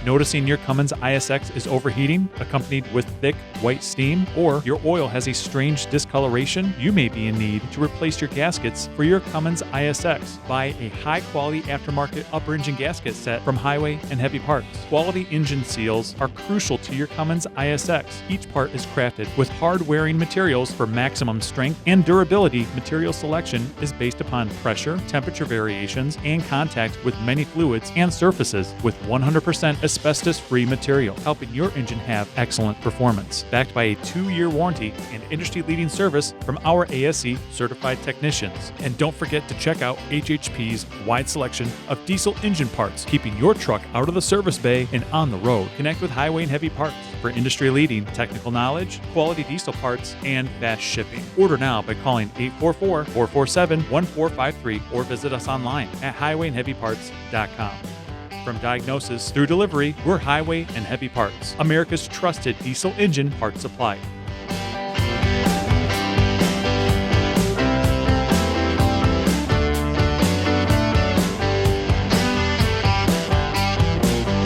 Noticing your Cummins ISX is overheating, accompanied with thick, white steam, or your oil has a strange discoloration? You may be in need to replace your gaskets for your Cummins ISX. Buy a high-quality aftermarket upper engine gasket set from Highway and Heavy Parts. Quality engine seals are crucial to your Cummins ISX. Each part is crafted with hard-wearing materials for maximum strength and durability. Material selection is based upon pressure, temperature variations, and contact with many fluids and surfaces with 100% asbestos-free material, helping your engine have excellent performance. Backed by a 2-year warranty and industry-leading service from our ASE certified technicians. And don't forget to check out HHP's wide selection of diesel engine parts, keeping your truck out of the service bay and on the road. Connect with Highway and Heavy Parts for industry-leading technical knowledge, quality diesel parts, and fast shipping. Order now by calling 844-447-1453 or visit us online at highwayandheavyparts.com. From diagnosis through delivery, we're Highway and Heavy Parts, America's trusted diesel engine parts supply.